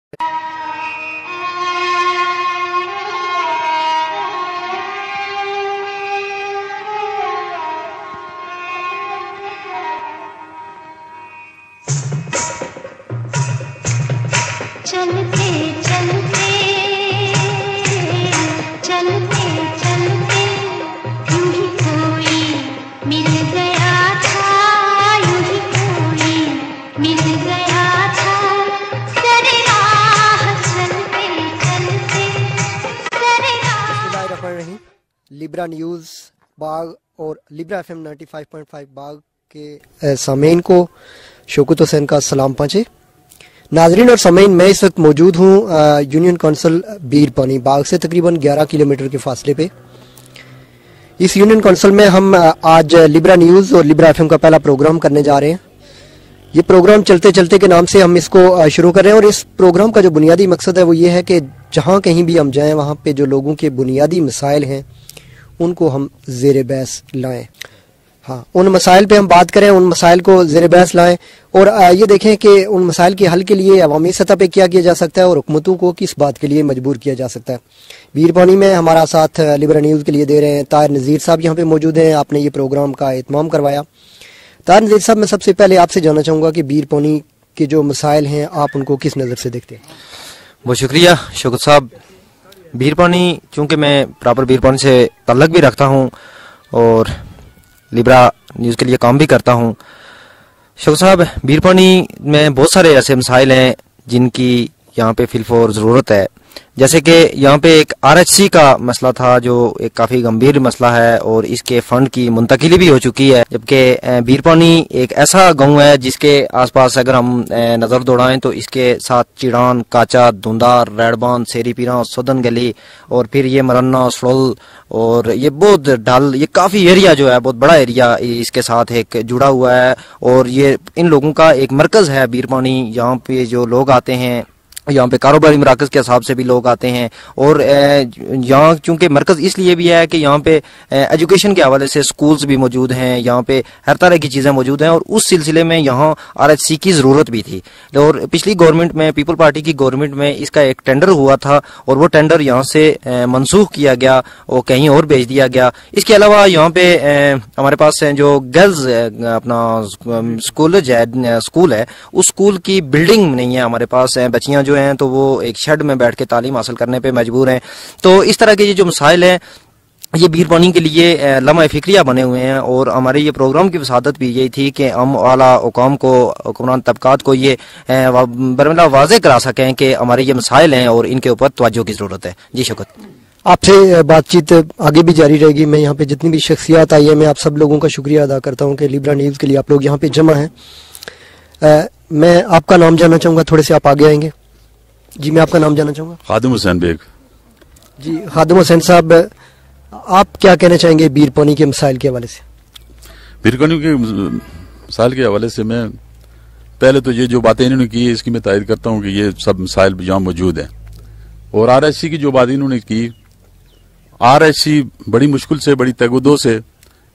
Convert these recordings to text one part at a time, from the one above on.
चलते चलते चलते चलते यूं ही कोई मिल गया था, यूं ही कोई मिल गया था, सरे राह चलते चलते सरे राह। लिब्रा न्यूज़ बाग और लिब्रा FM 95.5 बाग के सामीन को शौकत हुसैन का सलाम पहुँचे। नाजरीन और सामीन, मैं इस वक्त मौजूद हूँ यूनियन काउंसिल बीरपानी बाग से तकरीबन 11 किलोमीटर के फासले पे। इस यूनियन काउंसिल में हम आज लिब्रा न्यूज़ और लिब्रा FM का पहला प्रोग्राम करने जा रहे हैं। ये प्रोग्राम चलते चलते के नाम से हम इसको शुरू कर रहे हैं और इस प्रोग्राम का जो बुनियादी मकसद है वो ये है कि जहाँ कहीं भी हम जाएँ वहाँ पे जो लोगों के बुनियादी मसाइल हैं उनको हम ज़ेर बहस लाएँ। हाँ, उन मसाइल पे हम बात करें, उन मसाइल को ज़ेर बहस लाएं और ये देखें कि उन मसाइल के हल के लिए अवामी सतह पे क्या किया जा सकता है और हुकूमतों को किस बात के लिए मजबूर किया जा सकता है। बीरपानी में हमारा साथ लिब्रा न्यूज़ के लिए दे रहे हैं ताहिर नज़ीर साहब, यहाँ पे मौजूद हैं। आपने ये प्रोग्राम का एहतमाम करवाया। ताहिर नज़ीर साहब, मैं सबसे पहले आपसे जानना चाहूँगा कि बीरपानी के जो मसाइल हैं आप उनको किस नज़र से देखते हैं? बहुत शुक्रिया शौकत साहब। बीरपानी, चूँकि मैं प्रॉपर बीरपानी से तल्लक भी रखता हूँ और लिब्रा न्यूज़ के लिए काम भी करता हूँ। शौकत साहब, बीरपानी में बहुत सारे ऐसे मसाइल हैं जिनकी यहाँ पे फिलफोर ज़रूरत है। जैसे कि यहाँ पे एक RHC का मसला था जो एक काफ़ी गंभीर मसला है और इसके फंड की मुंतकिली भी हो चुकी है, जबकि बीरपानी एक ऐसा गांव है जिसके आसपास अगर हम नज़र दौड़ाएं तो इसके साथ चिड़ान, काचा, धुंदार, रेडबान, सेरी पीरा, सदन गली और फिर ये मरन्ना, सड़ोल और ये बहुत ढल, ये काफ़ी एरिया जो है बहुत बड़ा एरिया इसके साथ एक जुड़ा हुआ है और ये इन लोगों का एक मरकज़ है बीरपानी। यहाँ पे जो लोग आते हैं, यहाँ पे कारोबारी मराकज़ के हिसाब से भी लोग आते हैं और यहाँ चूँकि मरकज़ इसलिए भी है कि यहाँ पे एजुकेशन के हवाले से स्कूल्स भी मौजूद हैं, यहाँ पे हर तरह की चीज़ें मौजूद हैं और उस सिलसिले में यहाँ RHC की ज़रूरत भी थी। और पिछली गवर्नमेंट में, पीपल पार्टी की गवर्नमेंट में इसका एक टेंडर हुआ था और वो टेंडर यहाँ से मनसूख किया गया और कहीं और भेज दिया गया। इसके अलावा यहाँ पे हमारे पास जो गर्ल्स अपना स्कूल है, उस स्कूल की बिल्डिंग नहीं है हमारे पास। बच्चियाँ जो हैं तो वो एक शेड में बैठ के तालीम हासिल करने पे मजबूर हैं। तो इस तरह के ये जो मसाइल हैं ये बीरपानी के लिए लम्हा फिक्रिया बने हुए हैं और हमारे ये प्रोग्राम की वसादत भी यही थी कि हम आला हुकाम को, हुक्मरान तबकात को ये बरमला वाज़े करा सकें कि हमारे ये मसाइल हैं और इनके ऊपर तवज्जो की ज़रूरत है। जी शौकत, आपसे बातचीत आगे भी जारी रहेगी। मैं यहाँ पे जितनी भी शख्सियात आई है, मैं आप सब लोगों का शुक्रिया अदा करता हूँ कि लिब्रा न्यूज़ के लिए आप लोग यहाँ पे जमा हैं। मैं आपका नाम जानना चाहूँगा, थोड़े से आप आगे आएंगे। जी, मैं आपका नाम जानना चाहूँगा। खादिम हुसैन बेग। जी खादिम हुसैन साहब, आप क्या कहना चाहेंगे बीरपानी के मसाइल के हवाले से? बीरपानी के मसाइल के हवाले से मैं पहले तो ये जो बातें इन्होंने की है इसकी मैं तायद करता हूँ कि ये सब मसाइल यहाँ मौजूद हैं। और RHC की जो बात इन्होंने की, RHC बड़ी मुश्किल से, बड़ी तगुदो से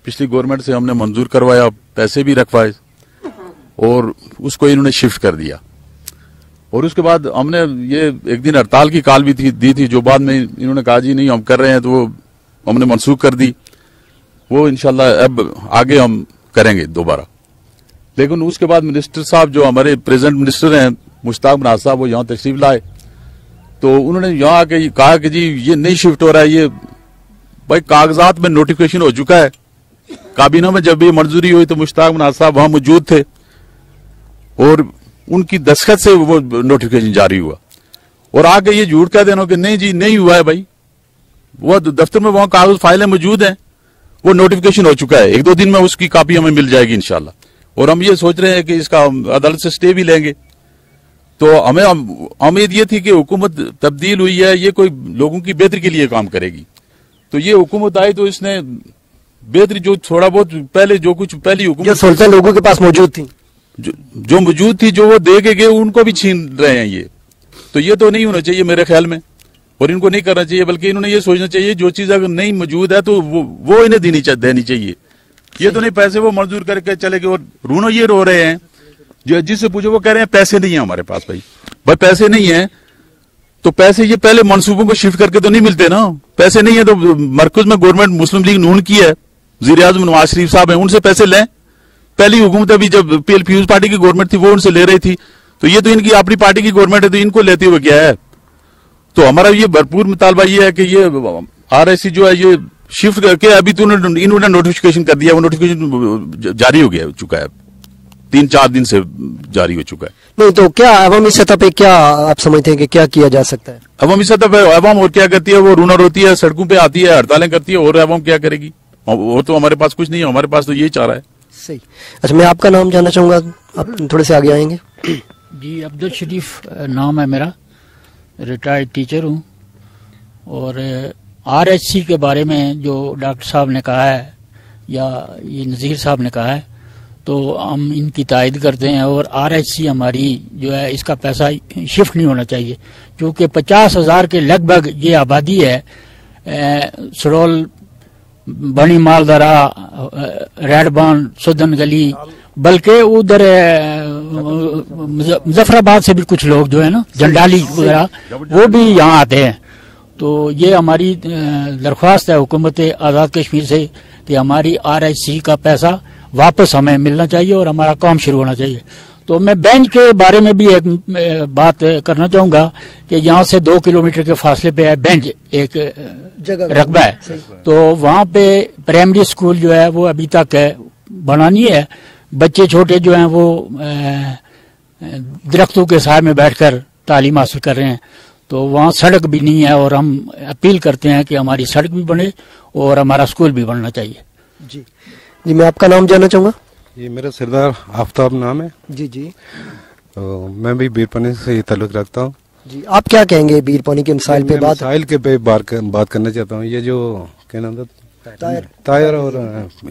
पिछली गवर्नमेंट से हमने मंजूर करवाया, पैसे भी रखवाए और उसको इन्होंने शिफ्ट कर दिया। और उसके बाद हमने ये एक दिन हड़ताल की कॉल भी दी थी, जो बाद में इन्होंने कहा जी नहीं हम कर रहे हैं, तो वो हमने मनसूख कर दी। वो इंशाल्लाह अब आगे हम करेंगे दोबारा। लेकिन उसके बाद मिनिस्टर साहब जो हमारे प्रेजेंट मिनिस्टर हैं मुश्ताक मनाज साहब, वो यहाँ तशरीफ लाए तो उन्होंने यहाँ आके कहा कि जी ये नहीं शिफ्ट हो रहा है, ये भाई कागजात में नोटिफिकेशन हो चुका है। काबीना में जब भी मंजूरी हुई तो मुश्ताक मनाज साहब वहां मौजूद थे और उनकी दस्तखत से वो नोटिफिकेशन जारी हुआ। और आगे ये झूठ कह देना कि नहीं जी नहीं हुआ है, भाई वो दफ्तर में वहां कागज फाइलें मौजूद हैं, वो नोटिफिकेशन हो चुका है। 1-2 दिन में उसकी कॉपी हमें मिल जाएगी इंशाल्लाह। और हम ये सोच रहे हैं कि इसका अदालत से स्टे भी लेंगे। तो हमें उम्मीद ये थी कि हुकूमत तब्दील हुई है, ये कोई लोगों की बेहतरी के लिए काम करेगी। तो ये हुकूमत आई तो इसने बेहतरी जो थोड़ा बहुत पहले जो कुछ पहली हुकूमत जो लोगों के पास मौजूद थी, जो मौजूद थी, जो वो दे के गए उनको भी छीन रहे हैं ये। तो ये तो नहीं होना चाहिए मेरे ख्याल में, और इनको नहीं करना चाहिए, बल्कि इन्होंने ये सोचना चाहिए जो चीज अगर नहीं मौजूद है तो वो इन्हें देनी चाहिए। ये तो नहीं पैसे वो मंजूर करके चले गए। और रूनो ये रो रहे हैं, जो जिससे पूछो वो कह रहे हैं पैसे नहीं है हमारे पास। भाई पैसे नहीं है تو پیسے یہ پہلے منصوبوں کو شفٹ کر کے تو نہیں ملتے نا. پیسے نہیں ہے تو مرکز میں گورنمنٹ مسلم لیگ نون کی ہے, وزیر اعظم نواز شریف صاحب ہیں, ان سے پیسے لیں. پہلی حکومت ابھی جب پیپلز پارٹی کی گورنمنٹ تھی وہ ان سے لے رہی تھی, تو یہ تو ان کی اپنی پارٹی کی گورنمنٹ ہے تو ان کو لیتے ہوئے کیا ہے. تو ہمارا یہ بھرپور مطالبہ یہ ہے کہ یہ RSC جو ہے یہ شفٹ کر کے, ابھی تو انہوں نے نوٹیفیکیشن کر دیا, وہ نوٹیفیکیشن جاری ہو گیا چکا ہے, 3-4 دن سے جاری ہو چکا ہے. نہیں تو کیا عوامی سطح پہ کیا آپ سمجھتے ہیں کہ کیا کیا جا سکتا ہے؟ عوامی سطح پہ عوام اور کیا کرتی ہے, وہ رونا روتی ہے, سڑکوں پہ آتی ہے, ہڑتالیں کرتی ہے, اور عوام کیا کرے گی؟ اور تو ہمارے پاس کچھ نہیں ہے, ہمارے پاس تو یہی چارہ ہے. صحیح. اچھا میں آپ کا نام جاننا چاہوں گا, آپ تھوڑے سے آگے آئیں گے. جی عبدالشریف نام ہے میرا, ریٹائرڈ ٹیچر ہوں. اور RSC کے بارے میں جو ڈاکٹر صاحب نے کہا ہے یا یہ نذیر صاحب نے کہا ہے تو ہم ان کی تائید کرتے ہیں. اور RSC ہماری جو ہے اس کا پیسہ شفٹ نہیں ہونا چاہیے, کیونکہ 50,000 کے لگ بھگ یہ آبادی ہے. سرول, بنی مالدرا, ریڈ بان, سدن گلی, بلکہ ادھر مظفر آباد سے بھی کچھ لوگ جو ہے نا, جنڈالی وغیرہ, وہ بھی یہاں آتے ہیں. تو یہ ہماری درخواست ہے حکومت آزاد کشمیر سے کہ ہماری RSC کا پیسہ واپس ہمیں ملنا چاہیے اور ہمارا کام شروع ہونا چاہیے. تو میں بینچ کے بارے میں بھی ایک بات کرنا چاہوں گا کہ یہاں سے 2 کلومیٹر کے فاصلے پہ ہے بینچ, ایک رقبہ ہے. تو وہاں پہ پرائمری اسکول جو ہے وہ ابھی تک بنا نہیں ہے. بچے چھوٹے جو ہیں وہ درختوں کے سائے میں بیٹھ کر تعلیم حاصل کر رہے ہیں. تو وہاں سڑک بھی نہیں ہے, اور ہم اپیل کرتے ہیں کہ ہماری سڑک بھی بنے اور ہمارا اسکول بھی بننا چاہیے. جی میں آپ کا نام جاننا چاہوں گا. جی میرا سردار آفتاب نام ہے. جی میں بھی بیرپانی سے تعلق رکھتا ہوں. جی آپ کیا کہیں گے بیرپانی کے مسائل پہ؟ مسائل کے پہ بات کرنا چاہتا ہوں. یہ جو کیا نام تھا, طاہر, اور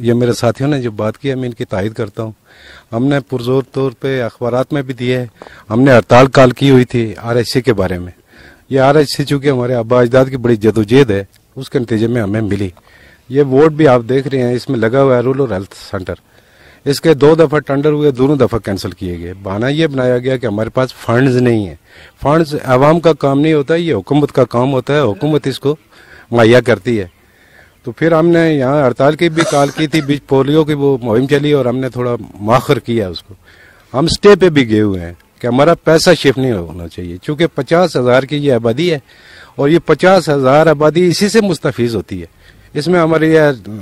یہ میرے ساتھیوں نے جو بات کی ہے میں ان کی تائید کرتا ہوں. ہم نے پرزور طور پہ اخبارات میں بھی دیے ہے. ہم نے ہڑتال کال کی ہوئی تھی RSC کے بارے میں. یہ RSC چونکہ ہمارے آبا اجداد کی بڑی جدوجہد ہے, اس کے نتیجے میں ہمیں ملی. یہ ووٹ بھی آپ دیکھ رہے ہیں, اس میں لگا ہوا ہے رورل ہیلتھ سینٹر. اس کے 2 دفعہ ٹینڈر ہوئے, دونوں دفعہ کینسل کیے گئے. بہانہ یہ بنایا گیا کہ ہمارے پاس فنڈز نہیں ہیں. فنڈز عوام کا کام نہیں ہوتا, یہ حکومت کا کام ہوتا ہے, حکومت اس کو مہیا کرتی ہے. تو پھر ہم نے یہاں ہڑتال کی بھی کال کی تھی, بیچ پولیو کی وہ مہم چلی اور ہم نے تھوڑا مؤخر کیا اس کو. ہم اسٹے پہ بھی گئے ہوئے ہیں کہ ہمارا پیسہ شفٹ نہیں ہونا چاہیے, چونکہ 50,000 کی یہ آبادی ہے اور یہ 50,000 آبادی اسی سے مستفیض ہوتی ہے. اس میں ہماری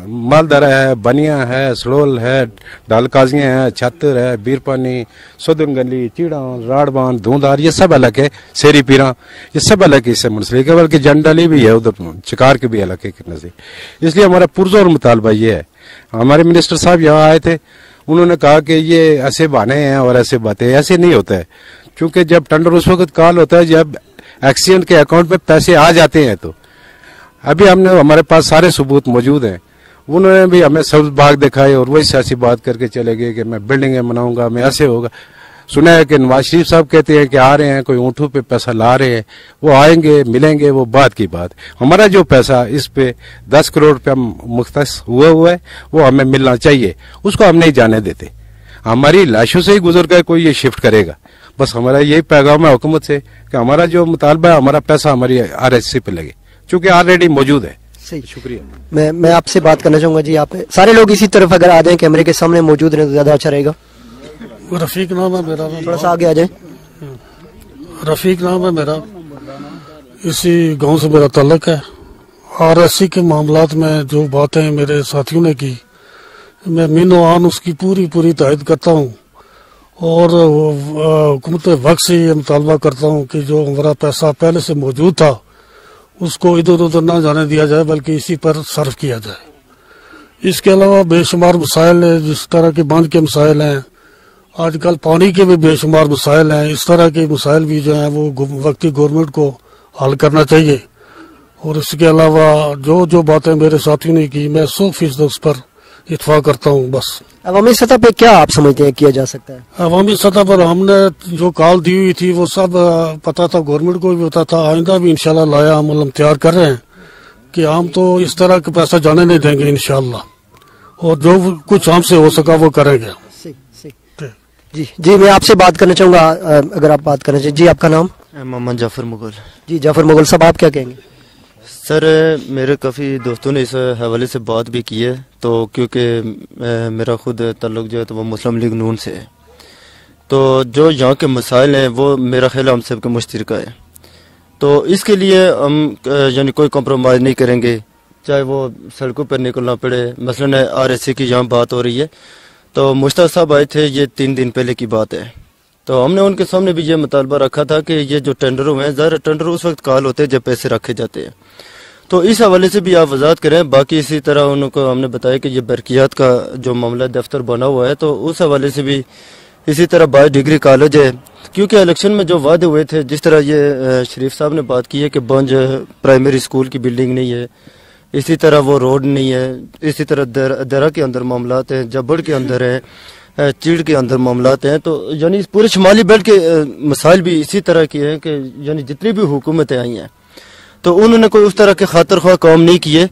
مالدرا ہے, بنیا ہے, سڑول ہے, ڈال قاضیاں ہے, چھتر ہے, بیرپانی, سدن گلی, چیڑاں, راڑبان, دھوندار, یہ سب علاقے, سیری پیراں, یہ سب علاقے اس سے منسلک ہے. بلکہ جنڈالی بھی ہے ادھر, چکار کے بھی علاقے کے نزدیک. اس لیے ہمارا پرزور مطالبہ یہ ہے. ہمارے منسٹر صاحب یہاں آئے تھے, انہوں نے کہا کہ یہ ایسے بہانے ہیں اور ایسے باتیں, ایسے نہیں ہوتا ہے. چونکہ جب ٹینڈر اس وقت کال ہوتا ہے جب ایکسیڈنٹ کے اکاؤنٹ میں پیسے آ جاتے ہیں. تو ابھی ہمارے پاس سارے ثبوت موجود ہیں. انہوں نے بھی ہمیں سبز باغ دکھائے اور وہی سیاسی بات کر کے چلے گئے کہ میں بلڈنگیں بناؤں گا, میں ایسے ہوگا. سنا ہے کہ نواز شریف صاحب کہتے ہیں کہ آ رہے ہیں, کوئی اونٹوں پہ پیسہ لا رہے ہیں, وہ آئیں گے ملیں گے, وہ بات کی بات. ہمارا جو پیسہ اس پہ 10 کروڑ روپیہ مختص ہوا ہے وہ ہمیں ملنا چاہیے, اس کو ہم نہیں جانے دیتے. ہماری لاشوں سے ہی گزر کر کوئی یہ شفٹ کرے گا. بس ہمارا یہی پیغام ہے حکومت سے کہ ہمارا جو مطالبہ ہے, ہمارا پیسہ ہماری RSC پہ لگے, چونکہ آلریڈی موجود ہے. صحیح, شکریہ. میں آپ سے بات کرنا چاہوں گا. جی آپ سارے لوگ اسی طرف اگر آ جائیں, کیمرے کے سامنے موجود رہیں تو زیادہ اچھا رہے گا. رفیق نام ہے میرا. تھوڑا سا آگے آ جائیں. رفیق نام ہے میرا, اسی گاؤں سے میرا تعلق ہے. RSC کے معاملات میں جو باتیں میرے ساتھیوں نے کی, میں مینو آن اس کی پوری تائید کرتا ہوں. اور حکومت وقت سے یہ مطالبہ کرتا ہوں کہ جو ہمارا پیسہ پہلے سے موجود تھا اس کو ادھر ادھر نہ جانے دیا جائے, بلکہ اسی پر صرف کیا جائے. اس کے علاوہ بے شمار مسائل ہیں, جس طرح کے باندھ کے مسائل ہیں, آج کل پانی کے بھی بے شمار مسائل ہیں. اس طرح کے مسائل بھی جو ہیں وہ وقتی گورنمنٹ کو حل کرنا چاہیے. اور اس کے علاوہ جو باتیں میرے ساتھیوں نے کی, میں 100% اس پر اتفاق کرتا ہوں. بس عوامی سطح پہ کیا آپ سمجھتے ہیں کیا جا سکتا ہے؟ عوامی سطح پر ہم نے جو کال دی ہوئی تھی وہ سب پتا تھا, گورنمنٹ کو بھی پتا تھا. آئندہ بھی انشاءاللہ لایا عمل ہم تیار کر رہے ہیں کہ ہم تو اس طرح کا پیسہ جانے نہیں دیں گے انشاءاللہ, اور جو کچھ ہم سے ہو سکا وہ کریں گے. جی میں آپ سے بات کرنا چاہوں گا, اگر آپ بات کرنا چاہیں. جی آپ کا نام؟ محمد جعفر مغل. جی جعفر مغل صاحب آپ کیا کہیں گے؟ سر میرے کافی دوستوں نے اس حوالے سے بات بھی کی ہے، تو کیونکہ میرا خود تعلق جو ہے تو وہ مسلم لیگ نون سے ہے، تو جو یہاں کے مسائل ہیں وہ میرا خیال ہم سب کے مشترکہ ہے. تو اس کے لیے ہم یعنی کوئی کمپرومائز نہیں کریں گے، چاہے وہ سڑکوں پر نکلنا پڑے. مثلاً RSC کی یہاں بات ہو رہی ہے، تو مشتاق صاحب آئے تھے، یہ 3 دن پہلے کی بات ہے. تو ہم نے ان کے سامنے بھی یہ مطالبہ رکھا تھا کہ یہ جو ٹینڈر ہوئے ہیں، ظاہر ٹینڈر اس وقت کال ہوتے ہیں جب پیسے رکھے جاتے ہیں. تو اس حوالے سے بھی آپ وضاحت کریں. باقی اسی طرح ان کو ہم نے بتایا کہ یہ برقیات کا جو معاملہ دفتر بنا ہوا ہے، تو اس حوالے سے بھی اسی طرح 22 ڈگری کالج ہے، کیونکہ الیکشن میں جو وعدے ہوئے تھے، جس طرح یہ شریف صاحب نے بات کی ہے کہ بنج پرائمری اسکول کی بلڈنگ نہیں ہے، اسی طرح وہ روڈ نہیں ہے، اسی طرح درہ کے اندر معاملات ہیں، جبڑ کے اندر ہیں، چیڑ کے اندر معاملات ہیں. تو یعنی پورے شمالی بیلٹ کے مسائل بھی اسی طرح کے ہیں کہ یعنی جتنی بھی حکومتیں آئی ہیں تو انہوں نے کوئی اس طرح کے خاطر خواہ کام نہیں کیے.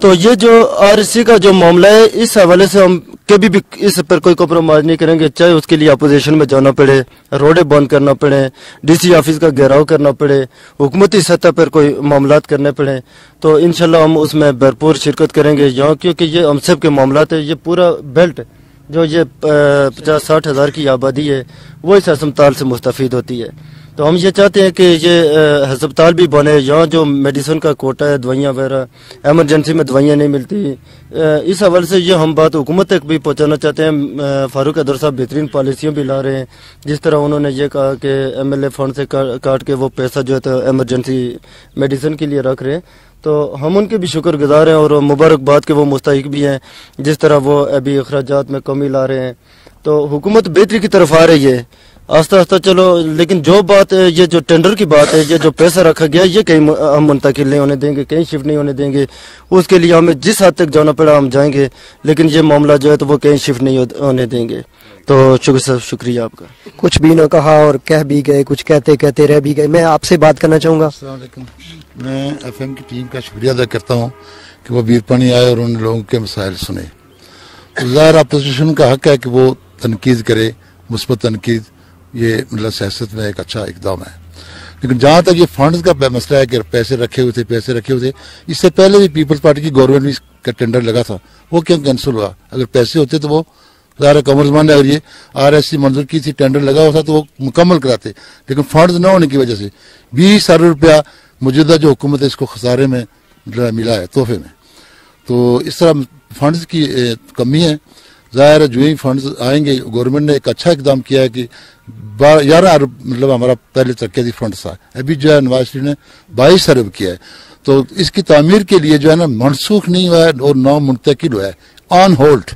تو یہ جو RSC کا جو معاملہ ہے، اس حوالے سے ہم کبھی بھی اس پر کوئی کمپرومائز نہیں کریں گے، چاہے اس کے لیے اپوزیشن میں جانا پڑے، روڈیں بند کرنا پڑے، DC آفس کا گھیراؤ کرنا پڑے، حکومتی سطح پر کوئی معاملات کرنے پڑے. تو انشاءاللہ ہم اس میں بھرپور شرکت کریں گے یہاں، کیونکہ یہ ہم سب کے معاملات ہیں. یہ پورا بیلٹ جو یہ 50-60 ہزار کی آبادی ہے، وہ اس ہسپتال سے مستفید ہوتی ہے. تو ہم یہ چاہتے ہیں کہ یہ ہسپتال بھی بنے. یہاں جو میڈیسن کا کوٹا ہے، دوائیاں وغیرہ، ایمرجنسی میں دوائیاں نہیں ملتی، اس حوالے سے یہ ہم بات حکومت تک بھی پہنچانا چاہتے ہیں. فاروق ادر صاحب بہترین پالیسیاں بھی لا رہے ہیں، جس طرح انہوں نے یہ کہا کہ MLA فنڈ سے کاٹ کے وہ پیسہ جو ہے تو ایمرجنسی میڈیسن کے لیے رکھ رہے ہیں. تو ہم ان کے بھی شکر گزار ہیں اور مبارکباد کے وہ مستحق بھی ہیں، جس طرح وہ ابھی اخراجات میں کمی لا رہے ہیں. تو حکومت بہتری کی طرف آ رہی ہے آہستہ آہستہ. چلو، لیکن جو بات یہ جو ٹینڈر کی بات ہے، یہ جو پیسہ رکھا گیا، یہ کہیں ہم منتقل نہیں ہونے دیں گے، کہیں شفٹ نہیں ہونے دیں گے. اس کے لیے ہمیں جس حد تک جانا پڑا ہم جائیں گے، لیکن یہ معاملہ جو ہے تو وہ کہیں شفٹ نہیں ہونے دیں گے. تو شکریہ آپ کا. کچھ بھی نہ کہا اور کہہ بھی گئے، کچھ کہتے کہتے رہ بھی گئے. میں آپ سے بات کرنا چاہوں گا. السلام علیکم. میں FM کی ٹیم کا شکریہ ادا کرتا ہوں کہ وہ بیرپانی آئے اور ان لوگوں کے مسائل سنے. ظاہر اپوزیشن کا حق ہے کہ وہ تنقید کرے، مثبت تنقید، یہ مطلب سیاست میں ایک اچھا اقدام ہے. لیکن جہاں تک یہ فنڈز کا مسئلہ ہے کہ پیسے رکھے ہوئے تھے، اس سے پہلے بھی پیپلز پارٹی کی گورنمنٹ بھی کا ٹینڈر لگا تھا، وہ کیوں کینسل ہوا؟ اگر پیسے ہوتے تو وہ ظاہر کمر زمان نے اگر یہ RSC منظور کی تھی، ٹینڈر لگا ہوا تھا تو وہ مکمل کراتے. لیکن فنڈز نہ ہونے کی وجہ سے 20 ارب روپیہ موجودہ جو حکومت ہے اس کو خسارے میں ملا ہے، تحفے میں. تو اس طرح فنڈز کی کمی ہے. ظاہر ہے جو ہی فنڈز آئیں گے، گورنمنٹ نے ایک اچھا اقدام کیا ہے کہ 11 ارب مطلب ہمارا پہلے ترقیاتی فنڈز تھا، ابھی جو ہے نواز شریف نے 22 ارب کیا ہے. تو اس کی تعمیر کے لیے جو ہے نا منسوخ نہیں ہوا ہے اور نو منتقل ہوا ہے، آن ہولڈ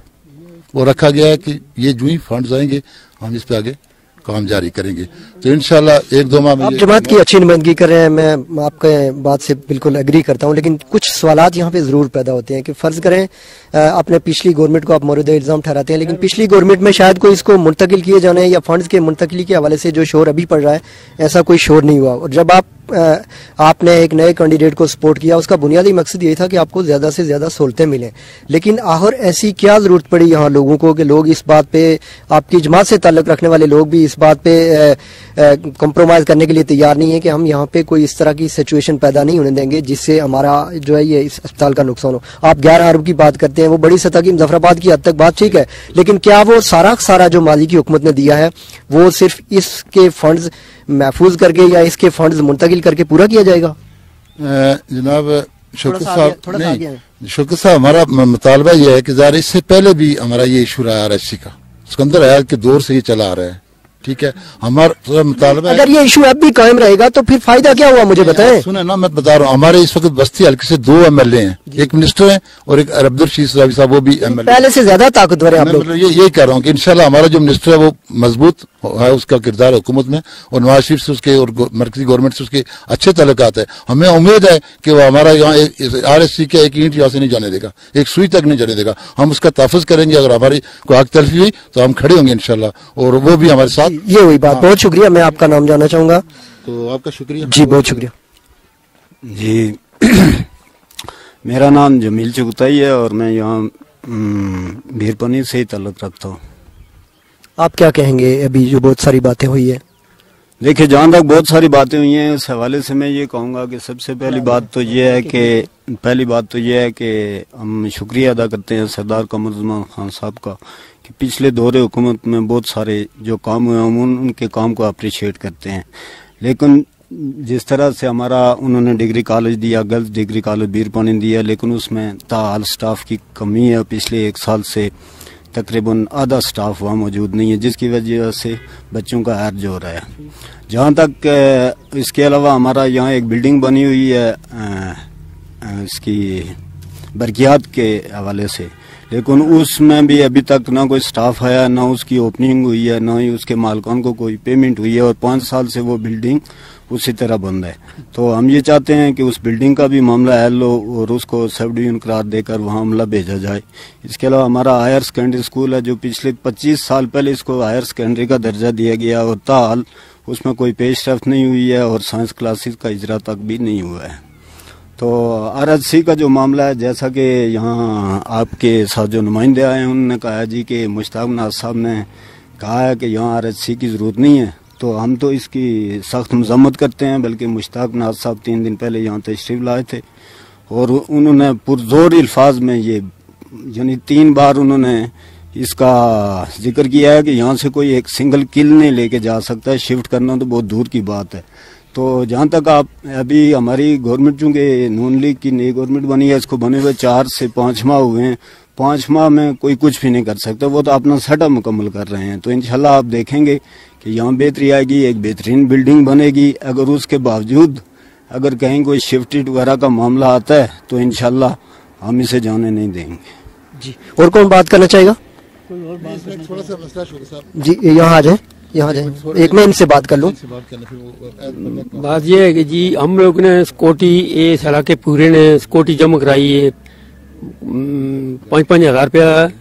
وہ رکھا گیا ہے کہ یہ جو ہی فنڈز آئیں گے ہم اس پہ آگے کام جاری کریں گے. تو انشاءاللہ 1-2 ماہ میں آپ جماعت کی اچھی نمائندگی کر رہے ہیں، میں آپ کے بات سے بالکل ایگری کرتا ہوں. لیکن کچھ سوالات یہاں پہ ضرور پیدا ہوتے ہیں کہ فرض کریں اپنے پچھلی گورنمنٹ کو آپ مورد الزام ٹھہراتے ہیں، لیکن پچھلی گورنمنٹ میں شاید کوئی اس کو منتقل کیے جانے یا فنڈز کے منتقلی کے حوالے سے جو شور ابھی پڑ رہا ہے، ایسا کوئی شور نہیں ہوا. اور جب آپ نے ایک نئے کینڈیڈیٹ کو سپورٹ کیا، اس کا بنیادی مقصد یہ تھا کہ آپ کو زیادہ سے زیادہ سہولتیں ملیں. لیکن آخر ایسی کیا ضرورت پڑی یہاں لوگوں کو کہ لوگ اس بات پہ، آپ کی جماعت سے تعلق رکھنے والے لوگ بھی اس بات پہ کمپرومائز کرنے کے لیے تیار نہیں ہے کہ ہم یہاں پہ کوئی اس طرح کی سچویشن پیدا نہیں ہونے دیں گے جس سے ہمارا جو ہے یہ اس اسپتال کا نقصان ہو. آپ 11 ارب کی بات کرتے ہیں، وہ بڑی سطح کی مظفر آباد کی حد تک بات ٹھیک ہے، لیکن کیا وہ سارا جو ماضی کی حکومت نے دیا ہے وہ صرف اس کے فنڈز محفوظ کر کے یا اس کے فنڈز منتقل کر کے پورا کیا جائے گا؟ جناب شوکت صاحب، ہمارا مطالبہ یہ ہے کہ ظاہر اس سے پہلے بھی ہمارا یہ ایشو رہا RSC کا، سکندر حیات کے دور سے یہ چلا آ رہا ہے. ٹھیک ہے، ہمارا مطالبہ اگر یہ ایشو اب بھی قائم رہے گا تو پھر فائدہ کیا ہوا مجھے بتائیں. سنیں نا، میں بتا رہا ہوں، ہمارے اس وقت بستی حلقے سے 2 MLA ہیں، ایک منسٹر ہیں اور ایک عبدالرشید صاحب صاحب، وہ بھی MLA پہلے سے زیادہ طاقتور ہے. آپ لوگ یہی کہہ رہا ہوں کہ انشاءاللہ ہمارا جو منسٹر ہے وہ مضبوط ہے، اس کا کردار حکومت میں، اور نواز شریف سے اس کے اور مرکزی گورنمنٹ سے اس کے اچھے تعلقات ہیں. ہمیں امید ہے کہ وہ ہمارا یہاں RSC کا ایک اینٹ یہاں سے نہیں جانے دے گا، ایک سوئی تک نہیں جانے دے گا. ہم اس کا تحفظ کریں گے. اگر ہماری کوئی حق تلفی ہوئی تو ہم کھڑے ہوں گے انشاءاللہ، اور وہ بھی ہمارے ساتھ. یہ ہوئی بات. بہت شکریہ. میں آپ کا نام جاننا چاہوں گا. تو آپ کا شکریہ. جی بہت شکریہ. جی میرا نام جمیل چغتائی ہے اور میں یہاں بیرپانی سے ہی تعلق رکھتا ہوں. آپ کیا کہیں گے ابھی جو بہت ساری باتیں ہوئی ہے؟ देखिए, जहाँ तक बहुत सारी बातें हुई हैं इस हवाले से मैं ये कहूँगा कि सबसे पहली बात तो ये है कि हम शुक्रिया अदा करते हैं सरदार कमरुज़्ज़मान खान साहब का कि पिछले दौरे हुकूमत में बहुत सारे जो काम हुए हम उनके काम को अप्रिशिएट करते हैं। लेकिन जिस तरह से हमारा उन्होंने डिग्री कॉलेज दिया, गर्ल्स डिग्री कॉलेज बीरपानी दिया, लेकिन उसमें ताहाल स्टाफ की कमी है। पिछले 1 साल से तकरीबन आधा स्टाफ वहाँ मौजूद नहीं है, जिसकी वजह से बच्चों का हर्ज हो रहा है। जहाँ तक इसके अलावा हमारा यहाँ एक बिल्डिंग बनी हुई है इसकी बरकियात के हवाले से, लेकिन उसमें भी अभी तक ना कोई स्टाफ आया, ना उसकी ओपनिंग हुई है, ना ही उसके मालिकान को कोई पेमेंट हुई है और 5 साल से वो बिल्डिंग उसी तरह बंद है। तो हम ये चाहते हैं कि उस बिल्डिंग का भी मामला हल हो और उसको सब डिवीजन करार देकर वहाँ अमला भेजा जाए। इसके अलावा हमारा हायर सेकेंडरी स्कूल है जो पिछले 25 साल पहले इसको हायर सेकेंडरी का दर्जा दिया गया और ताहाल उसमें कोई पेशरफ्त नहीं हुई है और साइंस क्लासेस का इजरा तक भी नहीं हुआ है। तो RHC का जो मामला है, जैसा कि यहाँ आपके साथ जो नुमाइंदे आए हैं उन्होंने कहा जी कि मुश्ताक नाज साहब ने कहा है कि यहाँ RHC की ज़रूरत नहीं है, तो हम तो इसकी सख्त मजम्मत करते हैं। बल्कि मुश्ताक नाज साहब 3 दिन पहले यहाँ तशरीफ लाए थे और उन्होंने पुरजोर अल्फाज में ये यानी 3 बार उन्होंने इसका जिक्र किया है कि यहाँ से कोई एक सिंगल किल नहीं लेके जा सकता है, शिफ्ट करना तो बहुत दूर की बात है। तो जहाँ तक आप अभी हमारी गवर्नमेंट, चूँकि नून लीग की नई गवर्नमेंट बनी है, इसको बने हुए 4 से 5 माह हुए हैं, 5 माह में कोई कुछ भी नहीं कर सकता, वो तो अपना सेटअप मुकम्मल कर रहे हैं। तो इंशाल्लाह आप देखेंगे कि यहाँ बेहतरी आएगी, एक बेहतरीन बिल्डिंग बनेगी। अगर उसके बावजूद अगर कहीं कोई शिफ्टेड वगैरह का मामला आता है तो इंशाल्लाह हम इसे जाने नहीं देंगे जी। और कौन बात करना चाहेगा? थोड़ा सा मसला शुरू साहब जी यहाँ आ जाए, एक मैं इनसे बात कर लूँ। बात ये है कि जी हम लोग ने सिक्योरिटी इस इलाके पूरे ने सिक्योरिटी जमा कराई है, 5-5 हजार रुपया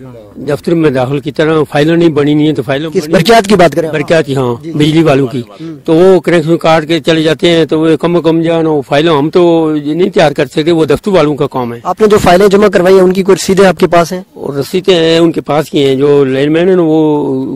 दफ्तर में दाखिल की तरह फाइलें नहीं बनी नहीं है। तो फाइलें बरकियात की बात करें, बरकियात की, हाँ, बिजली वालों की, तो वो कनेक्शन काट के चले जाते हैं, तो वो कम जाना फाइलें हम तो नहीं तैयार कर सकते, वो दफ्तर वालों का काम है। आपने जो फाइलें जमा करवाई है उनकी कोई रसीदें आपके पास हैं? और रसीदें हैं उनके पास की हैं, जो लाइनमैन है ना वो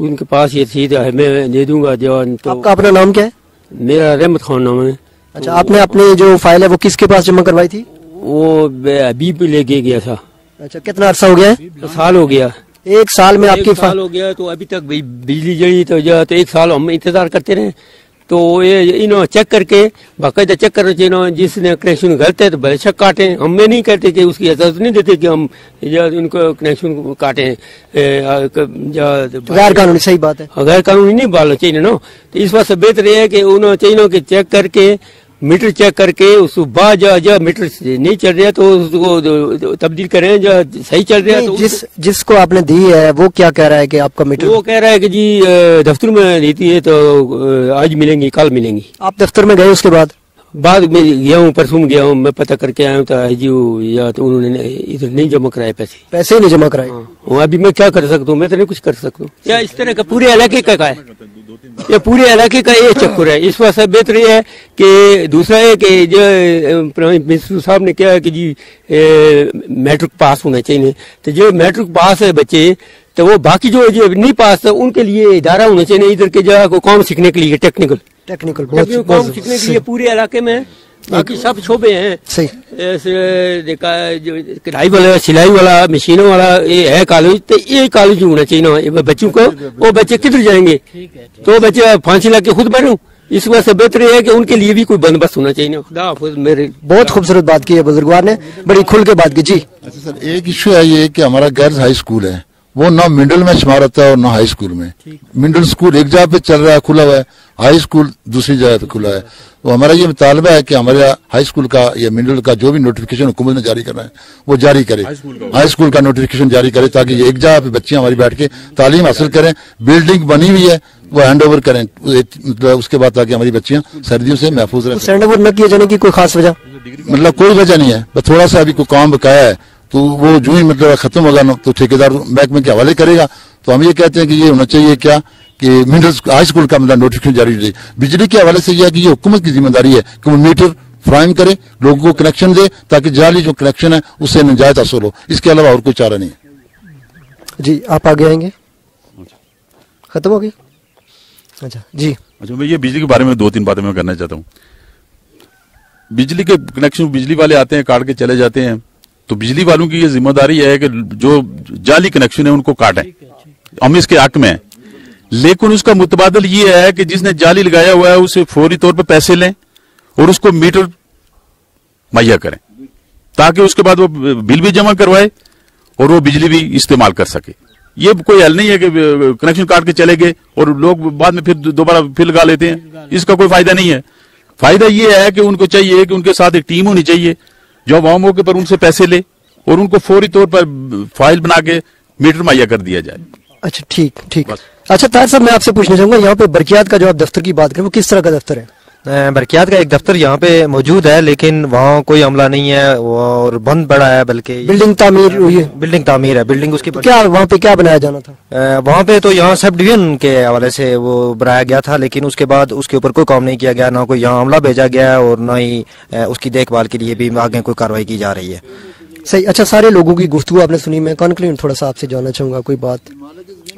उनके पास ये रसीद है, मैं दे दूंगा जवान। तो आपका अपना नाम क्या है? मेरा रहमत खान नाम है। अच्छा, आपने अपनी जो फाइल है वो किसके पास जमा करवाई थी? वो अभी भी लेके गया था। अच्छा, कितना अरसा हो गया है? साल हो गया। 1 साल में आपकी साल हो गया, तो अभी तक बिजली जड़ी तो 1 साल हम इंतजार करते रहे। तो ये इन्होंने चेक करके बाकायदा चेक करना चाहिए, जिसने कनेक्शन गलत है तो भले शक काटे, हमें नहीं कहते कि उसकी इजाजत नहीं देते कि हम उनको कनेक्शन काटे, गैर कानूनी। सही बात है, गैर कानूनी नहीं बालना चाहिए ना। तो इस बात से बेहतर है कि उन्होंने चाहिए कि चेक करके मीटर चेक करके उसके बाद जो मीटर नहीं चल रहा तो उसको तब्दील करें, जो सही चल रहा है तो जिसको आपने दी है वो क्या कह रहा है कि आपका मीटर? वो कह रहा है कि जी दफ्तर में देती है तो आज मिलेंगी, कल मिलेंगी। आप दफ्तर में गए उसके बाद में गया हूँ, परसों गया हूँ, मैं पता करके आया हूँ तो या तो उन्होंने इधर नहीं जमा कराए पैसे ही नहीं जमा कराए। अभी मैं क्या कर सकता हूँ, मैं तो नहीं कुछ कर सकता हूँ। क्या इस तरह का पूरे इलाके का है, ये पूरे इलाके का ये चक्कर है। इस वजह से बेहतर है कि दूसरा है कि जो प्राइम मिनिस्टर साहब ने कहा कि जी मैट्रिक पास होना चाहिए, तो जो मैट्रिक पास है बच्चे तो वो बाकी जो नहीं पास है उनके लिए इदारा होना चाहिए इधर के जगह को काम सीखने के लिए, टेक्निकल काम सीखने के लिए पूरे इलाके में। बाकी सब शोबे हैं, सही कढ़ाई वाला, सिलाई वाला, मशीनों वाला ये है कॉलेज, तो ये कॉलेज होना चाहिए ना बच्चों को। वो बच्चे किधर जाएंगे? तो बच्चे फांसी लगा के खुद बैठो। इस वजह से बेहतर है कि उनके लिए भी कोई बंदोबस्त होना चाहिए। खुदा हाफिज़। मेरे बहुत खूबसूरत बात की है बुजुर्गवार ने, बड़ी खुल के बात की जी। अच्छा सर, एक इश्यू है ये कि हमारा गर्ल्स हाई स्कूल है, वो ना मिडिल में शुमार होता है और ना हाई स्कूल में। मिडिल स्कूल एक जगह पे चल रहा है, खुला हुआ है, हाई स्कूल दूसरी जगह पे खुला है। तो हमारा ये मुतालबा है कि हमारे हाई स्कूल का या मिडिल का जो भी नोटिफिकेशन हुकूमत ने जारी करना है वो जारी करे, हाई स्कूल का नोटिफिकेशन जारी करे, ताकि ये एक जगह पे बच्चियां हमारी बैठ के तालीम हासिल करें। बिल्डिंग बनी हुई है वो हैंड ओवर करें, मतलब उसके बाद ताकि हमारी बच्चियां सर्दियों से महफूज रहें। हैंड ओवर न किए जाने की कोई खास वजह? मतलब कोई वजह नहीं है, बस थोड़ा सा अभी कोई काम बकाया है तो वो जो ही मतलब खत्म होगा तो ठेकेदार महकमे के हवाले करेगा। तो हम ये कहते हैं कि ये होना चाहिए क्या कि मिडिल हाई स्कूल का मतलब नोटिफिकेशन जारी रहे। बिजली के हवाले से यह कि ये हुकूमत की जिम्मेदारी है कि वो मीटर फ्राहम करे, लोगों को कनेक्शन दे, ताकि जाली जो कनेक्शन है उससे निजात हासिल हो। इसके अलावा और कोई चारा नहीं है। जी आप आगे आएंगे, खत्म हो गई? अच्छा जी। अच्छा, मैं ये बिजली के बारे में 2-3 बातें मैं करना चाहता हूँ। बिजली के कनेक्शन बिजली वाले आते हैं, काट के चले जाते हैं, तो बिजली वालों की ये जिम्मेदारी है कि जो जाली कनेक्शन है उनको काटें, हम इसके हक में हैं। लेकिन उसका मुतबादल ये है कि जिसने जाली लगाया हुआ है उसे फौरी तौर पर पैसे लें और उसको मीटर मुहैया करें, ताकि उसके बाद वो बिल भी जमा करवाए और वो बिजली भी इस्तेमाल कर सके। ये कोई हल नहीं है कि कनेक्शन काट के चले गए और लोग बाद में फिर दोबारा फिर लगा लेते हैं, इसका कोई फायदा नहीं है। फायदा ये है कि उनको चाहिए कि उनके साथ एक टीम होनी चाहिए जो आम मौके पर उनसे पैसे ले और उनको फौरी तौर पर फाइल बना के मीटर मुहैया कर दिया जाए। अच्छा, ठीक। अच्छा ताहिर साहब, मैं आपसे पूछना चाहूंगा, यहाँ पे बरकियात का जो आप दफ्तर की बात करें वो किस तरह का दफ्तर है? बरकियात का एक दफ्तर यहाँ पे मौजूद है, लेकिन वहाँ कोई अमला नहीं है और बंद पड़ा है, बल्कि बिल्डिंग तामीर हुई है। बिल्डिंग तामीर है, बिल्डिंग उसकी तो क्या वहाँ पे क्या बनाया जाना था? वहाँ पे तो यहाँ सब डिवीजन के हवाले से वो बनाया गया था, लेकिन उसके बाद उसके ऊपर कोई काम नहीं किया गया, ना कोई यहाँ अमला भेजा गया है और ना ही उसकी देखभाल के लिए भी आगे कोई कार्रवाई की जा रही है। सही। अच्छा, सारे लोगों की गुफ्तगू आपने सुनी, मैं कंक्लूड थोड़ा सा आपसे जानना चाहूंगा कोई बात।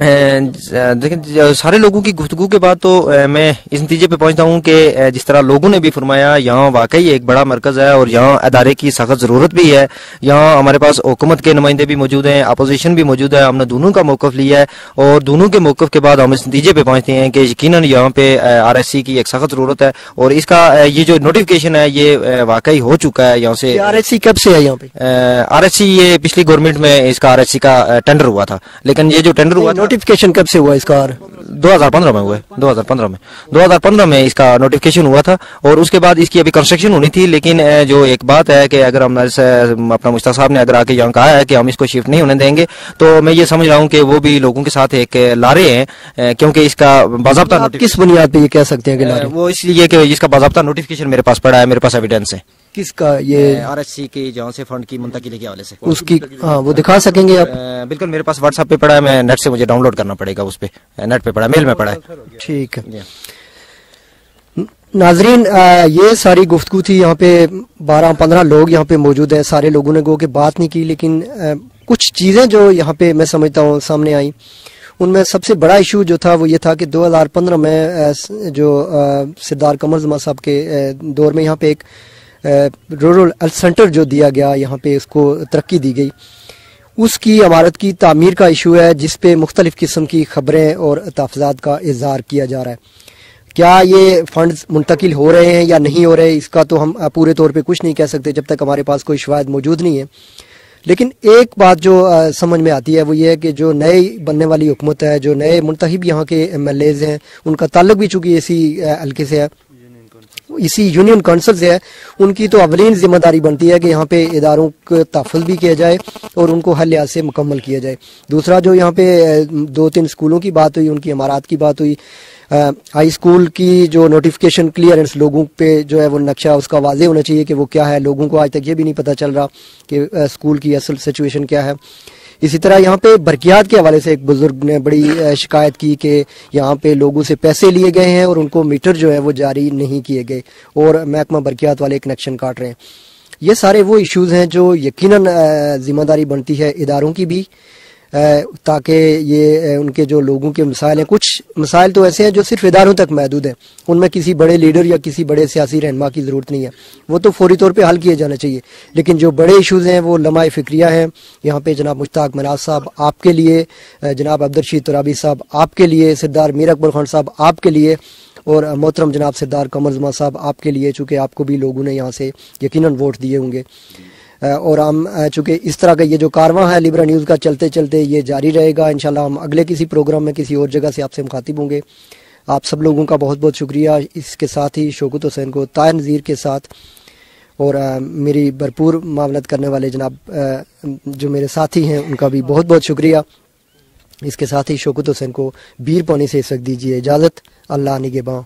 देखिए, सारे लोगों की गुफ्तगू के बाद तो मैं इस नतीजे पे पहुंचता हूं कि जिस तरह लोगों ने भी फरमाया, यहाँ वाकई एक बड़ा मरकज है और यहाँ अदारे की सख्त जरूरत भी है। यहाँ हमारे पास हुकूमत के नुमाइंदे भी मौजूद हैं, अपोजिशन भी मौजूद है, हमने दोनों का मौकफ लिया है और दोनों के मौकफ के बाद हम इस नतीजे पे पहुंचते हैं कि यकीनन यहाँ पे RSC की एक सख्त जरूरत है और इसका ये जो नोटिफिकेशन है ये वाकई हो चुका है। यहाँ से RSC कब से है यहाँ पे? RSC ये पिछली गवर्नमेंट में इसका RSC का टेंडर हुआ था, लेकिन ये जो टेंडर हुआ, नोटिफिकेशन कब से हुआ इसका? 2015 में हुआ है, 2015 में इसका नोटिफिकेशन हुआ था और उसके बाद इसकी अभी कंस्ट्रक्शन होनी थी। लेकिन जो एक बात है कि अगर अपना मुश्ताक साहब ने अगर आके यहाँ कहा है कि हम इसको शिफ्ट नहीं होने देंगे, तो मैं ये समझ रहा हूँ कि वो भी लोगों के साथ एक ला रहे हैं, क्योंकि इसका बाज़ाब्ता किस बुनियाद पे ये कह सकते हैं कि ला रहे हैं? वो इसलिए कि इसका बाज़ाब्ता नोटिफिकेशन मेरे पास पड़ा है, मेरे पास एविडेंस है। किसका? ये RSC की जहाँ से फंड की मुंतकिली के हवाले से उसकी, हाँ, वो दिखा सकेंगे आप? बिल्कुल, मेरे पास व्हाट्सएप पे पड़ा है, मैं नेट से मुझे डाउनलोड करना पड़ेगा, उस पे नेट पे पड़ा है, मेल में पड़ा है। ठीक है नाजरीन, ये सारी गुफ्तगू थी। यहाँ पे 12-15 लोग यहाँ पे मौजूद हैं, सारे लोगों ने गो के बात नहीं की, लेकिन कुछ चीज़ें जो यहाँ पे मैं समझता हूँ सामने आई, उनमें सबसे बड़ा इशू जो था वो ये था कि 2015 में जो सरदार कमर ज़मान साहब के दौर में यहाँ पे एक रूरल हेल्थ सेंटर जो दिया गया, यहाँ पे इसको तरक्की दी गई, उसकी इमारत की तामीर का इशू है, जिस पे मुख्तलिफ किस्म की खबरें और तहफ़्ज़ात का इज़हार किया जा रहा है। क्या ये फंड्स मुंतकिल हो रहे हैं या नहीं हो रहे, इसका तो हम पूरे तौर पे कुछ नहीं कह सकते जब तक हमारे पास कोई शवाहिद मौजूद नहीं है। लेकिन एक बात जो समझ में आती है वो ये है कि जो नई बनने वाली हुकूमत है, जो नए मुंतखब यहाँ के MLAs हैं, उनका ताल्लुक भी चूँकि इसी हल्के से है, इसी यूनियन काउंसिल से है, उनकी तो अवलीन जिम्मेदारी बनती है कि यहाँ पे इदारों का तहफ़्फ़ुज़ भी किया जाए और उनको हर लिहाज से मुकम्मल किया जाए। दूसरा, जो यहाँ पे 2-3 स्कूलों की बात हुई, उनकी इमारत की बात हुई, हाई स्कूल की जो नोटिफिकेशन क्लियरेंस लोगों पे जो है वो नक्शा उसका वाज़े होना चाहिए कि वो क्या है। लोगों को आज तक ये भी नहीं पता चल रहा कि स्कूल की असल सिचुएशन क्या है। इसी तरह यहाँ पे बरकियात के हवाले से एक बुजुर्ग ने बड़ी शिकायत की कि यहाँ पे लोगों से पैसे लिए गए हैं और उनको मीटर जो है वो जारी नहीं किए गए और महकमा बरकियात वाले कनेक्शन काट रहे हैं। ये सारे वो इश्यूज़ हैं जो यकीनन जिम्मेदारी बनती है इदारों की भी, ताकि ये उनके जो लोगों के मसाइल हैं, कुछ मसाइल तो ऐसे हैं जो सिर्फ इदारों तक महदूद हैं, उनमें किसी बड़े लीडर या किसी बड़े सियासी रहनुमा की ज़रूरत नहीं है, वो तो फौरी तौर पे हल किए जाना चाहिए। लेकिन जो बड़े इशूज़ हैं वो लम्हाए फ़िक्रिया हैं। यहाँ पे जनाब मुश्ताक मनाज साहब आपके लिए, जनाब अब्दुलरशीद तुराबी साहब आपके लिए, सरदार मीर अकबर खान साहब आपके लिए और मोहतरम जनाब सरदार कमर ज़मान साहब आपके लिए, चूँकि आपको भी लोगों ने यहाँ से यकीनन वोट दिए होंगे। और हम चूँकि इस तरह का ये जो कारवां है लिब्रा न्यूज़ का चलते चलते ये जारी रहेगा। इंशाल्लाह हम अगले किसी प्रोग्राम में किसी और जगह से आपसे मुखातिब होंगे। आप सब लोगों का बहुत बहुत शुक्रिया। इसके साथ ही शौकत हुसैन को ताहिर नज़ीर के साथ और मेरी भरपूर मावनत करने वाले जनाब जो मेरे साथी हैं उनका भी बहुत बहुत शुक्रिया। इसके साथ ही शौकत हुसैन को बीर पानी से इस वक्त दीजिए इजाज़त। अल्लाह निगहबान।